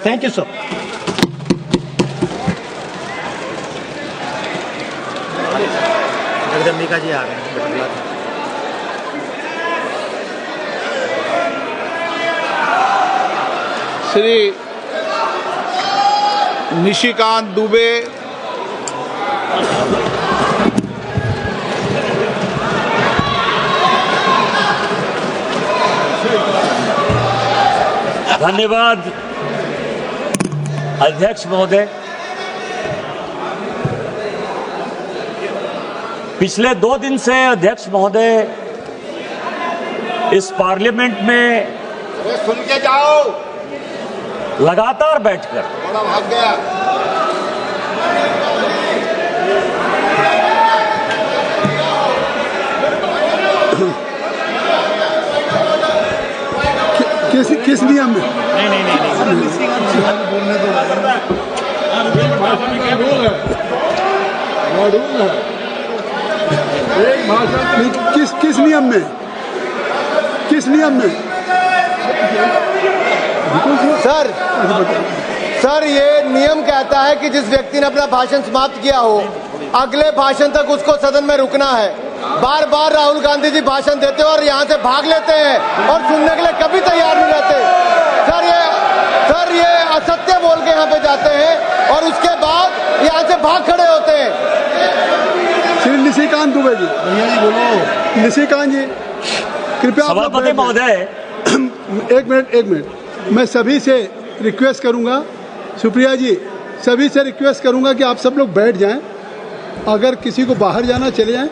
Thank you sir. Jagdambika ji आ गए हैं। श्री निशिकांत दुबे, धन्यवाद अध्यक्ष महोदय। पिछले 2 दिन से अध्यक्ष महोदय इस पार्लियामेंट में सुन के जाओ, लगातार बैठकर बड़ा भाग गया। किस नियम में? किस नियम में? किस नियम में? सर ये नियम कहता है कि जिस व्यक्ति ने अपना भाषण समाप्त किया हो अगले भाषण तक उसको सदन में रुकना है। बार बार राहुल गांधी जी भाषण देते हैं और यहाँ से भाग लेते हैं और सुनने के लिए कभी तैयार नहीं रहते। सर ये असत्य बोल के यहाँ पे जाते हैं और उसके बाद यहाँ से भाग खड़े होते हैं। श्री निशिकांत दुबे जी, भैया जी बोलो। निशिकांत जी कृपया सभापति महोदय। एक मिनट मैं सभी से रिक्वेस्ट करूंगा, सुप्रिया जी सभी से रिक्वेस्ट करूंगा कि आप सब लोग बैठ जाएं। अगर किसी को बाहर जाना चले जाएं,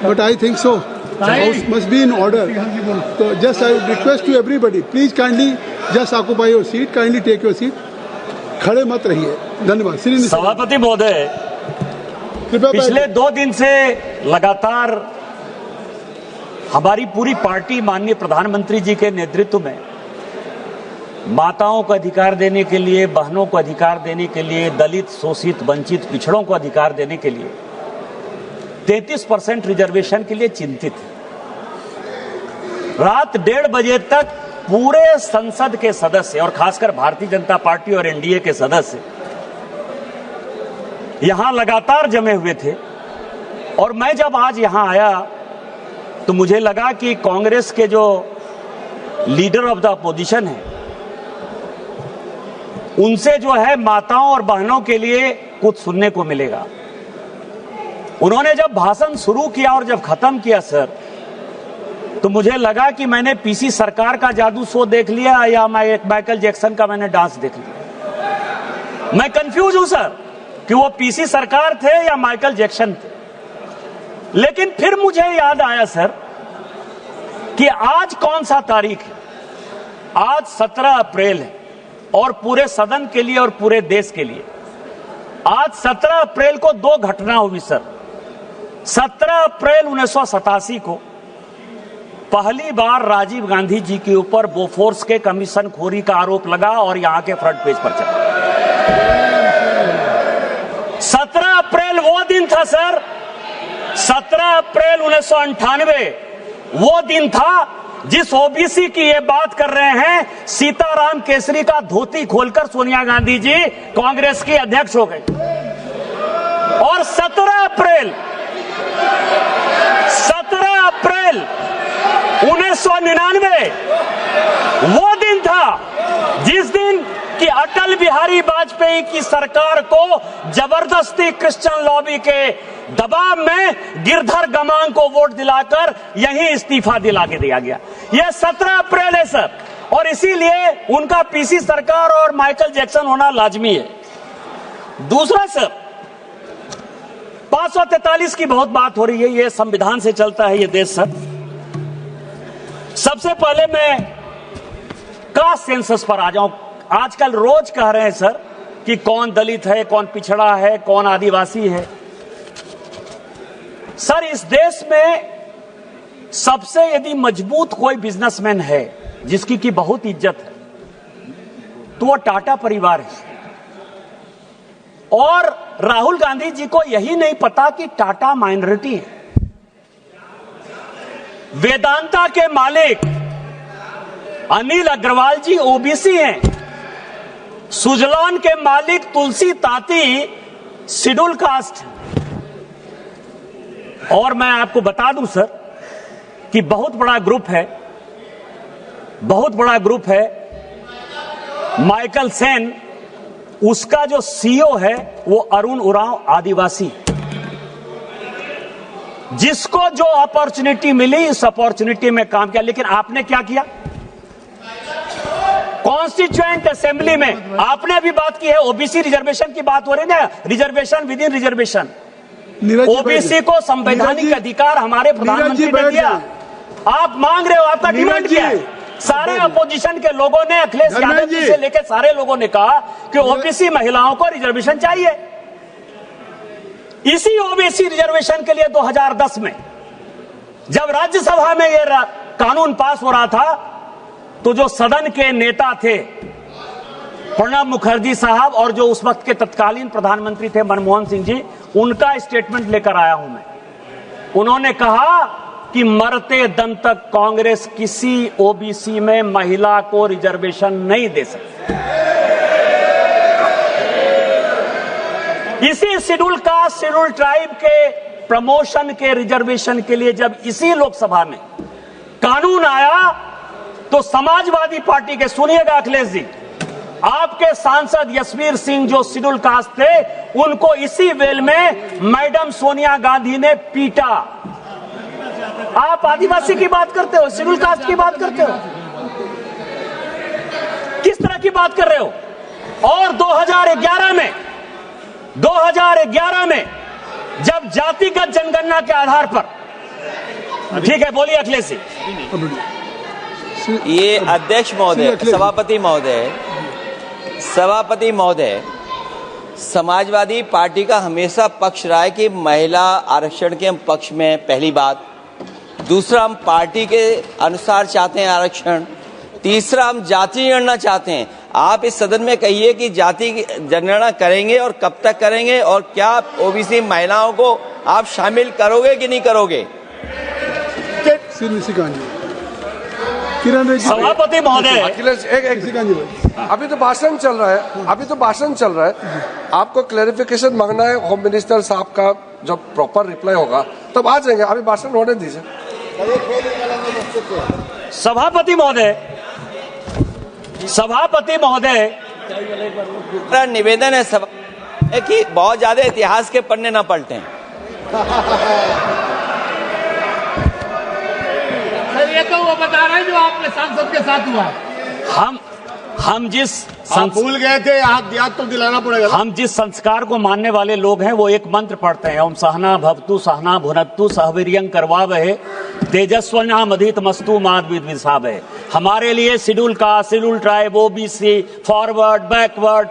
but I think so must be in order. तो just I request to everybody, please kindly just occupy your seat, kindly take your seat, खड़े मत रहिए। धन्यवाद। श्री सभापति महोदय, पिछले 2 दिन से लगातार हमारी पूरी पार्टी माननीय प्रधानमंत्री जी के नेतृत्व में माताओं को अधिकार देने के लिए, बहनों को अधिकार देने के लिए, दलित, शोषित, वंचित, पिछड़ों को अधिकार देने के लिए 33% रिजर्वेशन के लिए चिंतित है। रात 1:30 बजे तक पूरे संसद के सदस्य और खासकर भारतीय जनता पार्टी और एनडीए के सदस्य यहां लगातार जमे हुए थे। और मैं जब आज यहां आया तो मुझे लगा कि कांग्रेस के जो लीडर ऑफ द अपोजिशन है उनसे जो है माताओं और बहनों के लिए कुछ सुनने को मिलेगा। उन्होंने जब भाषण शुरू किया और जब खत्म किया सर, तो मुझे लगा कि मैंने पीसी सरकार का जादू शो देख लिया या माइकल जैक्सन का मैंने डांस देख लिया। मैं कंफ्यूज हूं सर कि वो पीसी सरकार थे या माइकल जैक्सन थे। लेकिन फिर मुझे याद आया सर कि आज कौन सा तारीख है? आज 17 अप्रैल है और पूरे सदन के लिए और पूरे देश के लिए आज 17 अप्रैल को 2 घटना हुई सर। 17 अप्रैल 1987 को पहली बार राजीव गांधी जी के ऊपर बोफोर्स के कमीशन खोरी का आरोप लगा और यहां के फ्रंट पेज पर चला। 17 अप्रैल वो दिन था सर, 17 अप्रैल 1998 वो दिन था जिस ओबीसी की ये बात कर रहे हैं, सीताराम केसरी का धोती खोलकर सोनिया गांधी जी कांग्रेस की अध्यक्ष हो गए। और 17 अप्रैल 1999 वो दिन था जिस दिन कि अटल बिहारी वाजपेयी की सरकार को जबरदस्ती क्रिश्चियन लॉबी के दबाव में गिरधर गमांग को वोट दिलाकर यहीं इस्तीफा दिला के दिया गया। यह 17 अप्रैल है सर, और इसीलिए उनका पीसी सरकार और माइकल जैक्सन होना लाजमी है। दूसरा सर, 543 की बहुत बात हो रही है, यह संविधान से चलता है ये देश सर। सबसे पहले मैं कास्ट सेंसस पर आ जाऊं। आजकल रोज कह रहे हैं सर कि कौन दलित है, कौन पिछड़ा है, कौन आदिवासी है। सर इस देश में सबसे यदि मजबूत कोई बिजनेसमैन है जिसकी की बहुत इज्जत है तो वो टाटा परिवार है। और राहुल गांधी जी को यही नहीं पता कि टाटा माइनॉरिटी है। वेदांता के मालिक अनिल अग्रवाल जी ओबीसी हैं सुजलॉन के मालिक तुलसी ताती शेड्यूल कास्ट। और मैं आपको बता दूं सर कि बहुत बड़ा ग्रुप है माइकल सेन, उसका जो सीईओ है वो अरुण उरांव आदिवासी। जिसको जो अपॉर्चुनिटी मिली इस अपॉर्चुनिटी में काम किया। लेकिन आपने क्या किया? कॉन्स्टिट्यूएंट असेंबली में आपने अभी बात की है, ओबीसी रिजर्वेशन की बात हो रही है ना, reservation with in reservation. OBC को संवैधानिक अधिकार हमारे प्रधानमंत्री ने दिया। आप मांग रहे हो, आपका डिमांड क्या है? सारे अपोजिशन के लोगों ने, अखिलेश यादव जी से लेकर सारे लोगों ने कहा कि ओबीसी महिलाओं को रिजर्वेशन चाहिए। इसी ओबीसी रिजर्वेशन के लिए 2010 में जब राज्यसभा में यह कानून पास हो रहा था तो जो सदन के नेता थे प्रणब मुखर्जी साहब और जो उस वक्त के तत्कालीन प्रधानमंत्री थे मनमोहन सिंह जी, उनका स्टेटमेंट लेकर आया हूं मैं। उन्होंने कहा कि मरते दम तक कांग्रेस किसी ओबीसी में महिला को रिजर्वेशन नहीं दे सकती। इसी शेड्यूल कास्ट शेड्यूल ट्राइब के प्रमोशन के रिजर्वेशन के लिए जब इसी लोकसभा में कानून आया तो समाजवादी पार्टी के, सुनिएगा अखिलेश जी, आपके सांसद यशवीर सिंह जो शेड्यूल कास्ट थे, उनको इसी वेल में मैडम सोनिया गांधी ने पीटा। आप आदिवासी की बात करते हो, शेड्यूल कास्ट की बात करते हो, किस तरह की बात कर रहे हो? और 2011 में जब जातिगत जनगणना के आधार पर, ठीक है बोलिए अखिलेश जी। ये अध्यक्ष महोदय, सभापति महोदय, समाजवादी पार्टी का हमेशा पक्ष रहा है कि महिला आरक्षण के हम पक्ष में, पहली बात। दूसरा, हम पार्टी के अनुसार चाहते हैं आरक्षण। तीसरा, हम जाति जनगणना चाहते हैं। आप इस सदन में कहिए कि जाति जनगणना करेंगे और कब तक करेंगे, और क्या ओबीसी महिलाओं को आप शामिल करोगे कि नहीं करोगे? सभापति महोदय, अखिलेश अभी तो भाषण चल रहा है, आपको क्लैरिफिकेशन मांगना है होम मिनिस्टर साहब का। जब प्रॉपर रिप्लाई होगा तब आ जाएंगे, अभी भाषण होने दीजिए। सभापति महोदय, निवेदन है सभा कि बहुत ज्यादा इतिहास के पन्ने न पलटें। ये तो वो बता रहे हैं जो आपके सांसद के साथ हुआ। हम जिस भूल गए थे, याद तो दिलाना पड़ेगा। हम जिस संस्कार को मानने वाले लोग हैं वो एक मंत्र पढ़ते हैं, ओम सहना भवतु सहना भुनक्तु सहवीर्यं करवावहे तेजस्विनामधित मस्तु माद विद्विषावहे। हमारे लिए schedule caste, schedule tribe, OBC, forward, backward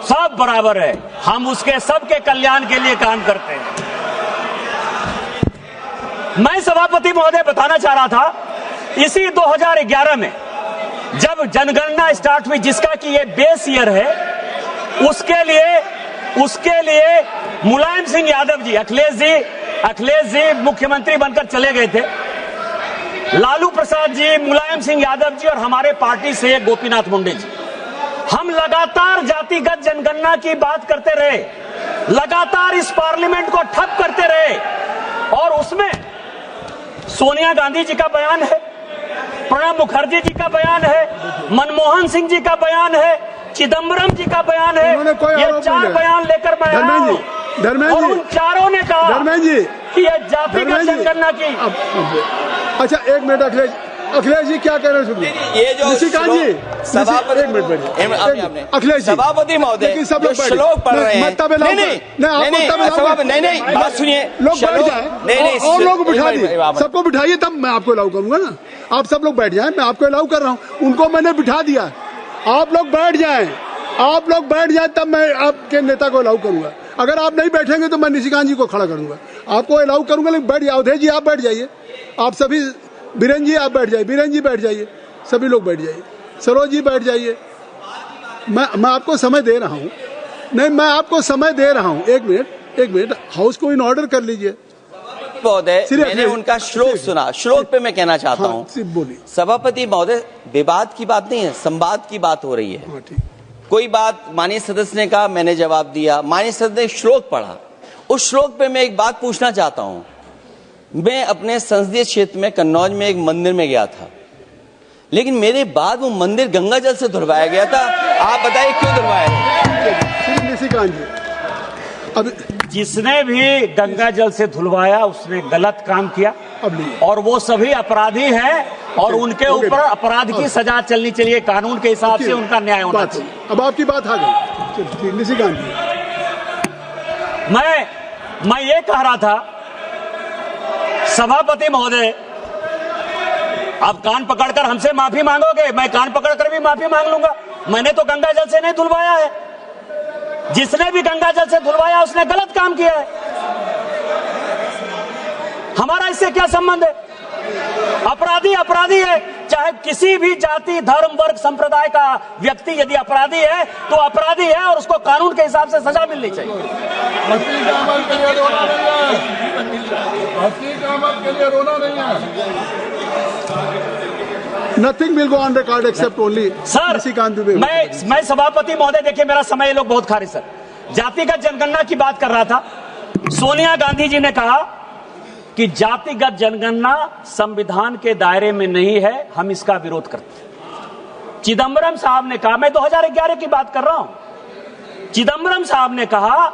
सब बराबर है। हम उसके सबके कल्याण के लिए काम करते हैं। मैं सभापति महोदय बताना चाह रहा था, इसी 2011 में जब जनगणना स्टार्ट हुई, जिसका कि ये बेस ईयर है, उसके लिए मुलायम सिंह यादव जी, अखिलेश जी मुख्यमंत्री बनकर चले गए थे। लालू प्रसाद जी, मुलायम सिंह यादव जी और हमारे पार्टी से गोपीनाथ मुंडे जी, हम लगातार जातिगत जनगणना की बात करते रहे, लगातार इस पार्लियामेंट को ठप करते रहे। और उसमें सोनिया गांधी जी का बयान है, प्रणब मुखर्जी जी का बयान है, मनमोहन सिंह जी का बयान है, चिदम्बरम जी का बयान है। ये 4 बयान लेकर मैं आया हूं और उन चारों ने कहा कि ये जातिगत जनगणना की। अच्छा, एक मिनट अखिलेश जी क्या कह रहे हैं? ये जो निशिकांत जी, सभापति महोदय जो श्लोक पढ़ रहे हैं, नहीं, बात सुनिए। लोग बैठ जाए और लोग बिठा दिए, सबको बिठाइए तब मैं आपको अलाउ करूंगा ना। आप सब लोग बैठ जाएं, मैं आपको अलाउ कर रहा हूं। उनको मैंने बिठा दिया, आप लोग बैठ जाएं तब मैं आपके नेता को अलाउ करूंगा। अगर आप नहीं बैठेंगे तो मैं निशिकांत जी को खड़ा करूंगा, आपको अलाउ करूंगा। लेकिन बैठ जाइए, अवधेश जी आप बैठ जाइए, आप सभी, बीरेन जी आप बैठ जाइए, बीरेन जी बैठ जाइए, सभी लोग बैठ जाइए, सरोज जी बैठ जाइए। मैं आपको समय दे रहा हूँ, नहीं मैं आपको समय दे रहा हूँ। एक मिनट, हाउस को इन ऑर्डर कर लीजिए। महोदय, मैंने उनका श्लोक सुना, श्लोक पे मैं कहना चाहता हूँ। बोलिए। सभापति महोदय, विवाद की बात नहीं है, संवाद की बात हो रही है। कोई बात माननीय सदस्य ने कहा, मैंने जवाब दिया। माननीय सदस्य ने श्लोक पढ़ा, उस श्लोक पे मैं एक बात पूछना चाहता हूं। मैं अपने संसदीय क्षेत्र में कन्नौज में एक मंदिर में गया था, लेकिन मेरे बाद वो मंदिर गंगा जल से धुलवाया गया था। आप बताइए क्यों धुलवाया है? निशिकांत जी, अब जिसने भी गंगा जल से धुलवाया उसने गलत काम किया और वो सभी अपराधी हैं और उनके ऊपर अपराध की सजा चलनी चाहिए, कानून के हिसाब से उनका न्याय होना चाहिए। अब आपकी बात आ गई निशिकांत जी। मैं ये कह रहा था, सभापति महोदय, आप कान पकड़कर हमसे माफी मांगोगे, मैं कान पकड़कर भी माफी मांग लूंगा। मैंने तो गंगा जल से नहीं धुलवाया है। जिसने भी गंगा जल से धुलवाया उसने गलत काम किया है। हमारा इससे क्या संबंध है? अपराधी अपराधी है, चाहे किसी भी जाति, धर्म, वर्ग, संप्रदाय का व्यक्ति यदि अपराधी है तो अपराधी है और उसको कानून के हिसाब से सजा मिलनी चाहिए। Nothing will go on record except only sir. मैं सभापति महोदय, देखिए मेरा समय ये लोग बहुत खा रहे सर। जातिगत जनगणना की बात कर रहा था। सोनिया गांधी जी ने कहा कि जातिगत जनगणना संविधान के दायरे में नहीं है, हम इसका विरोध करते हैं। चिदम्बरम साहब ने कहा, मैं 2011 की बात कर रहा हूं, चिदम्बरम साहब ने कहा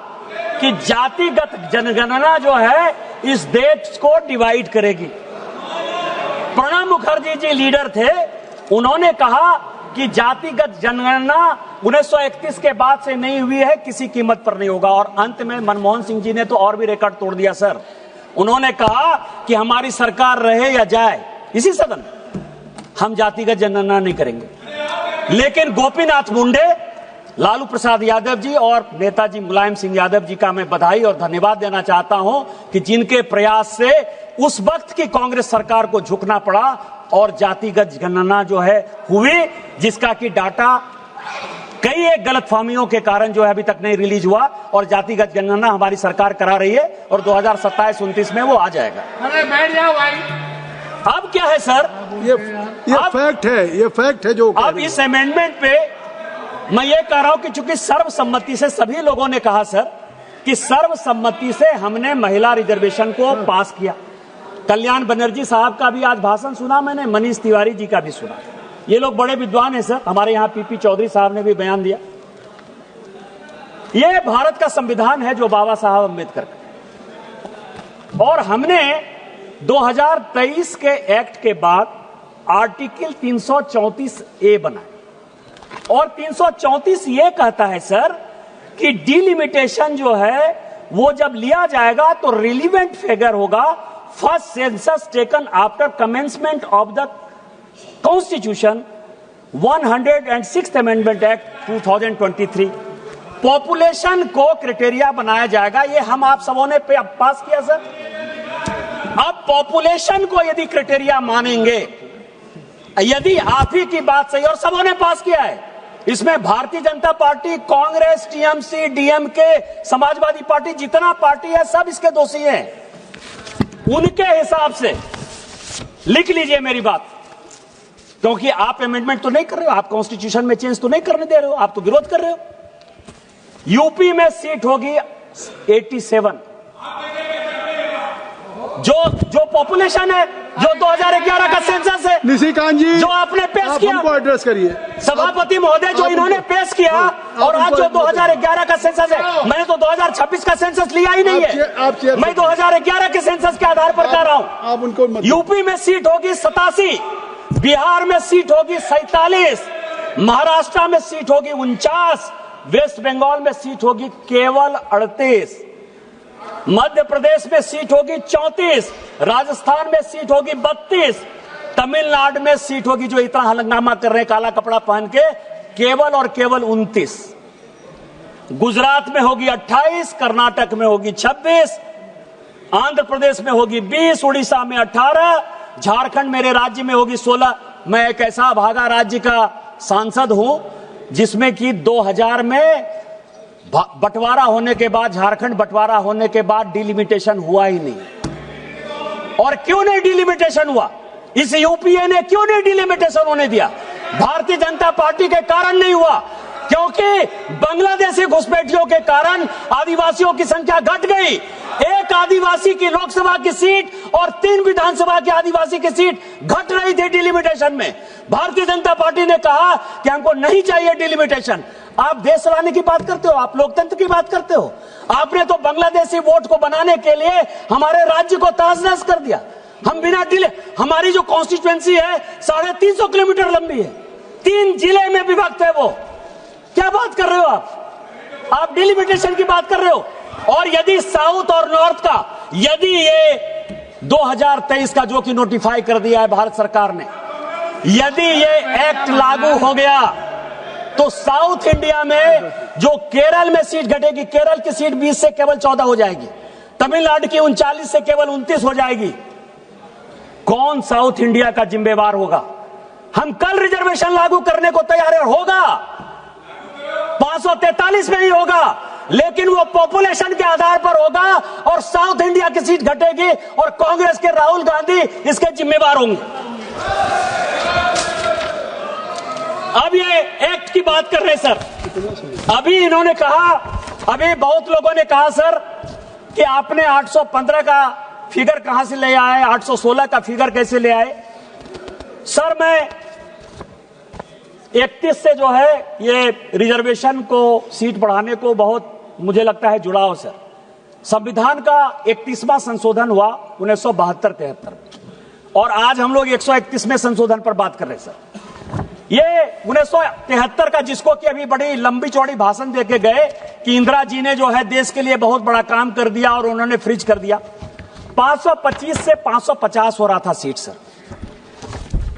कि जातिगत जनगणना जो है इस देश को डिवाइड करेगी। प्रणब मुखर्जी जी लीडर थे, उन्होंने कहा कि जातिगत जनगणना 1931 के बाद से नहीं हुई है, किसी कीमत पर नहीं होगा। और अंत में मनमोहन सिंह जी ने तो और भी रिकॉर्ड तोड़ दिया सर। उन्होंने कहा कि हमारी सरकार रहे या जाए, इसी सदन हम जातिगत जनगणना नहीं करेंगे। लेकिन गोपीनाथ मुंडे, लालू प्रसाद यादव जी और नेताजी मुलायम सिंह यादव जी का मैं बधाई और धन्यवाद देना चाहता हूं कि जिनके प्रयास से उस वक्त की कांग्रेस सरकार को झुकना पड़ा और जातिगत जनगणना जो है हुई, जिसका कि डाटा कई एक गलतफहमियों के कारण जो है अभी तक नहीं रिलीज हुआ और जातिगत जनगणना हमारी सरकार करा रही है और 2027-29 में वो आ जाएगा। अरे बैठ जाओ भाई। अब क्या है सर, ये फैक्ट है, ये फैक्ट है जो अब इस अमेंडमेंट पे मैं ये कह रहा हूं कि चूंकि सर्वसम्मति से सभी लोगों ने कहा सर कि सर्वसम्मति से हमने महिला रिजर्वेशन को पास किया। कल्याण बनर्जी साहब का भी आज भाषण सुना मैंने, मनीष तिवारी जी का भी सुना। ये लोग बड़े विद्वान हैं सर। हमारे यहाँ पीपी चौधरी साहब ने भी बयान दिया। ये भारत का संविधान है जो बाबा साहब अम्बेडकर का, और हमने 2023 के एक्ट के बाद आर्टिकल 334A बनाया और 334 ये कहता है सर कि डिलिमिटेशन जो है वो जब लिया जाएगा तो रिलीवेंट फिगर होगा first census taken after commencement of the constitution 106th amendment act 2023। Population को क्राइटेरिया बनाया जाएगा। ये हम आप सबों ने पास किया सर। अब पॉपुलेशन को यदि क्राइटेरिया मानेंगे, यदि आप ही की बात सही और सबों ने पास किया है, इसमें Bharatiya Janata party, Congress, TMC, DMK, Samajwadi party, जितना पार्टी है सब इसके दोषी हैं। उनके हिसाब से लिख लीजिए मेरी बात, क्योंकि आप अमेंडमेंट तो नहीं कर रहे हो, आप कॉन्स्टिट्यूशन में चेंज तो नहीं करने दे रहे हो, आप तो विरोध कर रहे हो। यूपी में सीट होगी 87, जो पॉपुलेशन है, जो 2011 का सेंसस है। निशिकांत जी, जो आपने पेश किया, हमको एड्रेस करिए सभापति महोदय, जो इन्होंने पेश किया और आज जो 2011 का सेंसस है, मैंने तो 2026 का सेंसस लिया ही नहीं है। मैं 2011 के सेंसस के आधार पर कह रहा हूं। आप उनको यूपी में सीट होगी 87, बिहार में सीट होगी 47, महाराष्ट्र में सीट होगी 49, वेस्ट बंगाल में सीट होगी केवल 38, मध्य प्रदेश में सीट होगी 34, राजस्थान में सीट होगी 32, तमिलनाडु में सीट होगी, जो इतना हलंगामा कर रहे हैं काला कपड़ा पहन के, केवल और केवल 29, गुजरात में होगी 28, कर्नाटक में होगी 26, आंध्र प्रदेश में होगी 20, उड़ीसा में 18, झारखंड मेरे राज्य में होगी 16। मैं एक ऐसा भागा राज्य का सांसद हूं जिसमें कि 2000 में बंटवारा होने के बाद, झारखंड बंटवारा होने के बाद डिलिमिटेशन हुआ ही नहीं। और क्यों नहीं डिलिमिटेशन हुआ? इस यूपीए ने क्यों नहीं डिलिमिटेशन होने दिया? भारतीय जनता पार्टी के कारण नहीं हुआ, क्योंकि बांग्लादेशी घुसपैठियों के कारण आदिवासियों की संख्या घट गई। एक आदिवासी की लोकसभा की सीट और 3 विधानसभा की आदिवासी की सीट घट रही थी डिलिमिटेशन में। भारतीय जनता पार्टी ने कहा कि हमको नहीं चाहिए डिलिमिटेशन। आप देश चलाने की बात करते हो, आप लोकतंत्र की बात करते हो। आपने तो बांग्लादेशी वोट को बनाने के लिए हमारे राज्य को तहस-नहस कर दिया। हम बिना हमारी जो कॉन्स्टिट्यूएंसी है 350 किलोमीटर लंबी है, 3 जिले में विभक्त है। वो क्या बात कर रहे हो आप डिलिमिटेशन की बात कर रहे हो। और यदि साउथ और नॉर्थ का, यदि ये 2023 का जो कि नोटिफाई कर दिया है भारत सरकार ने, यदि ये एक्ट लागू हो गया तो साउथ इंडिया में जो केरल में सीट घटेगी, केरल की सीट 20 से केवल 14 हो जाएगी, तमिलनाडु की 39 से केवल 29 हो जाएगी। कौन साउथ इंडिया का जिम्मेवार होगा? हम कल रिजर्वेशन लागू करने को तैयार है, होगा 543 में ही होगा, लेकिन वो पॉपुलेशन के आधार पर होगा और साउथ इंडिया की सीट घटेगी और कांग्रेस के राहुल गांधी इसके जिम्मेवार होंगे। अब ये एक्ट की बात कर रहे सर, अभी इन्होंने कहा, अभी बहुत लोगों ने कहा सर कि आपने 815 का फिगर कहां से ले आए, 816 का फिगर कैसे ले आए। सर मैं 31 से जो है ये रिजर्वेशन को सीट बढ़ाने को बहुत मुझे लगता है जुड़ाव सर। संविधान का 31वां संशोधन हुआ 1972-73 और आज हम लोग 131वें संशोधन पर बात कर रहे हैं सर। ये 1973 का, जिसको कि अभी बड़ी लंबी चौड़ी भाषण देके गए कि इंदिरा जी ने जो है देश के लिए बहुत बड़ा काम कर दिया और उन्होंने फ्रीज कर दिया। 525 से 550 हो रहा था सीट सर।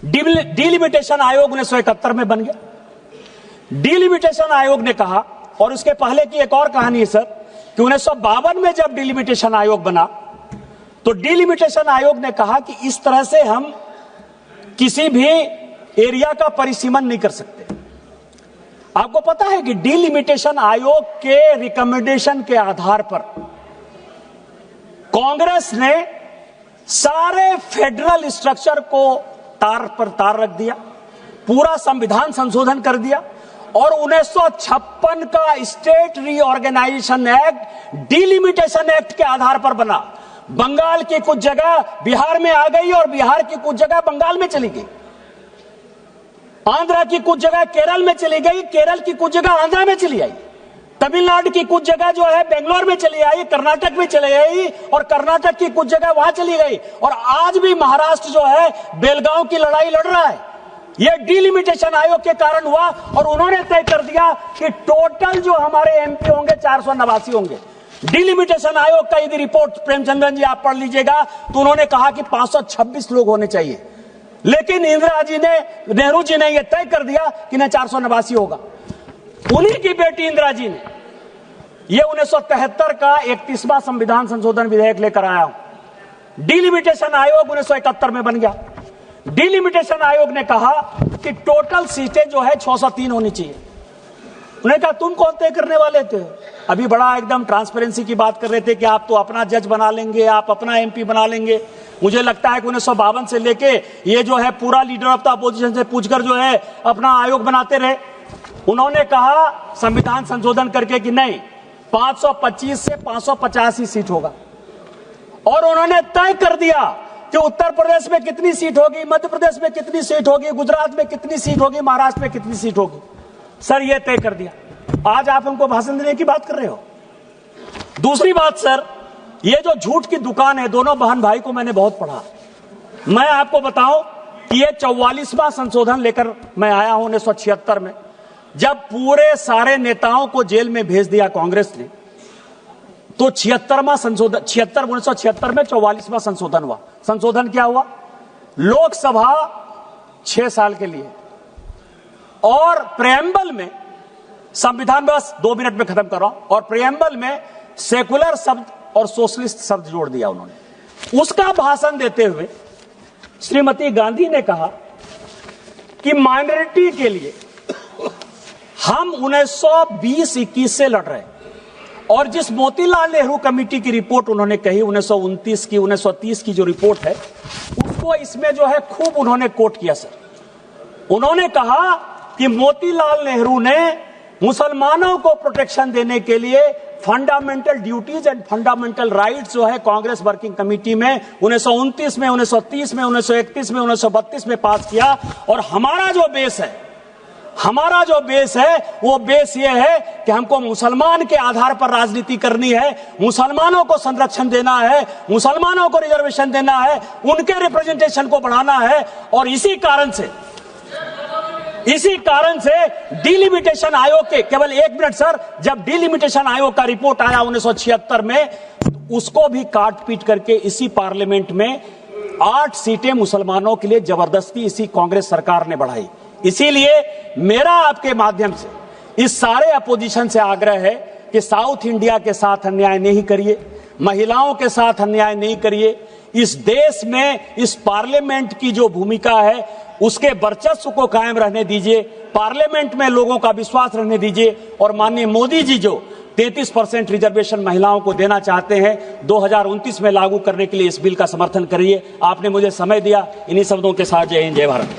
डिलिमिटेशन आयोग 1971 में बन गया। डिलिमिटेशन आयोग ने कहा, और उसके पहले की एक और कहानी है सर कि 1952 में जब डिलिमिटेशन आयोग बना तो डिलिमिटेशन आयोग ने कहा कि इस तरह से हम किसी भी एरिया का परिसीमन नहीं कर सकते। आपको पता है कि डिलिमिटेशन आयोग के रिकमेंडेशन के आधार पर कांग्रेस ने सारे फेडरल स्ट्रक्चर को तार पर तार रख दिया, पूरा संविधान संशोधन कर दिया और 1956 का state reorganisation act delimitation act के आधार पर बना। बंगाल की कुछ जगह बिहार में आ गई और बिहार की कुछ जगह बंगाल में चली गई, आंध्र की कुछ जगह केरल में चली गई, केरल की कुछ जगह आंध्र में चली आई, तमिलनाडु की कुछ जगह जो है बेंगलोर में चली आई, कर्नाटक में चली गई और कर्नाटक की कुछ जगह वहां चली गई और आज भी महाराष्ट्र जो है बेलगांव की लड़ाई लड़ रहा है। यह डिलिमिटेशन आयोग के कारण हुआ और उन्होंने तय कर दिया कि टोटल जो हमारे एमपी होंगे 489 होंगे। डिलिमिटेशन आयोग का यदि रिपोर्ट प्रेमचंद्रन जी आप पढ़ लीजिएगा तो उन्होंने कहा कि 526 लोग होने चाहिए, लेकिन इंदिरा जी ने, नेहरू जी ने यह तय कर दिया कि न 489 होगा। उन्हीं की बेटी इंदिरा जी ने यह 1973 का 31वां संविधान संशोधन विधेयक लेकर आया हूं। डिलिमिटेशन आयोग 1971 में बन गया। डिलिमिटेशन आयोग ने कहा कि टोटल सीटें जो है 603 होनी चाहिए। उन्होंने कहा तुम कौन तय करने वाले थे? अभी बड़ा एकदम ट्रांसपेरेंसी की बात कर रहे थे कि आप तो अपना जज बना लेंगे, आप अपना एमपी बना लेंगे। मुझे लगता है कि 1952 से लेके ये जो है पूरा लीडर ऑफ द अपोजिशन से पूछकर जो है अपना आयोग बनाते रहे। उन्होंने कहा संविधान संशोधन करके कि नहीं, 525 से 550 ही सीट होगा और उन्होंने तय कर दिया कि उत्तर प्रदेश में कितनी सीट होगी, मध्य प्रदेश में कितनी सीट होगी, गुजरात में कितनी सीट होगी, महाराष्ट्र में कितनी सीट होगी। सर ये तय कर दिया। आज आप हमको भाषण देने की बात कर रहे हो। दूसरी बात सर, ये जो झूठ की दुकान है, दोनों बहन भाई को मैंने बहुत पढ़ा। मैं आपको बताऊं कि ये 44वां संशोधन लेकर मैं आया हूं 1976 में, जब पूरे सारे नेताओं को जेल में भेज दिया कांग्रेस ने, तो 76वां संशोधन 1976 में 44वां संशोधन हुआ। संशोधन क्या हुआ? लोकसभा 6 साल के लिए और प्रेएम्बल में, संविधान बस 2 मिनट में खत्म कर रहा हूं, और प्रेएम्बल में सेकुलर शब्द और सोशलिस्ट शब्द जोड़ दिया उन्होंने। उसका भाषण देते हुए श्रीमती गांधी ने कहा कि माइनॉरिटी के लिए हम 1920-21 से लड़ रहे हैं और जिस मोतीलाल नेहरू कमेटी की रिपोर्ट उन्होंने कही 1929 की, 1930 की जो रिपोर्ट है, उसको इसमें जो है खूब उन्होंने कोट किया सर। उन्होंने कहा कि मोतीलाल नेहरू ने मुसलमानों को प्रोटेक्शन देने के लिए fundamental duties and fundamental rights जो है कांग्रेस वर्किंग कमेटी में 1929 में, 1930 में, 1931 में, 1932 में पास किया। और हमारा जो बेस है वो बेस ये है कि हमको मुसलमान के आधार पर राजनीति करनी है, मुसलमानों को संरक्षण देना है, मुसलमानों को रिजर्वेशन देना है, उनके रिप्रेजेंटेशन को बढ़ाना है। और इसी कारण से डिलिमिटेशन आयोग के केवल 1 मिनट सर, जब डिलिमिटेशन आयोग का रिपोर्ट आया 1976 में, उसको भी काट पीट करके इसी पार्लियामेंट में 8 सीटें मुसलमानों के लिए जबरदस्ती इसी कांग्रेस सरकार ने बढ़ाई। इसीलिए मेरा आपके माध्यम से इस सारे अपोजिशन से आग्रह है कि साउथ इंडिया के साथ अन्याय नहीं करिए, महिलाओं के साथ अन्याय नहीं करिए। इस देश में इस पार्लियामेंट की जो भूमिका है उसके वर्चस्व को कायम रहने दीजिए, पार्लियामेंट में लोगों का विश्वास रहने दीजिए। और माननीय मोदी जी जो 33% रिजर्वेशन महिलाओं को देना चाहते हैं 2029 में लागू करने के लिए इस बिल का समर्थन करिए। आपने मुझे समय दिया, इन्हीं शब्दों के साथ जय हिंद, जय भारत।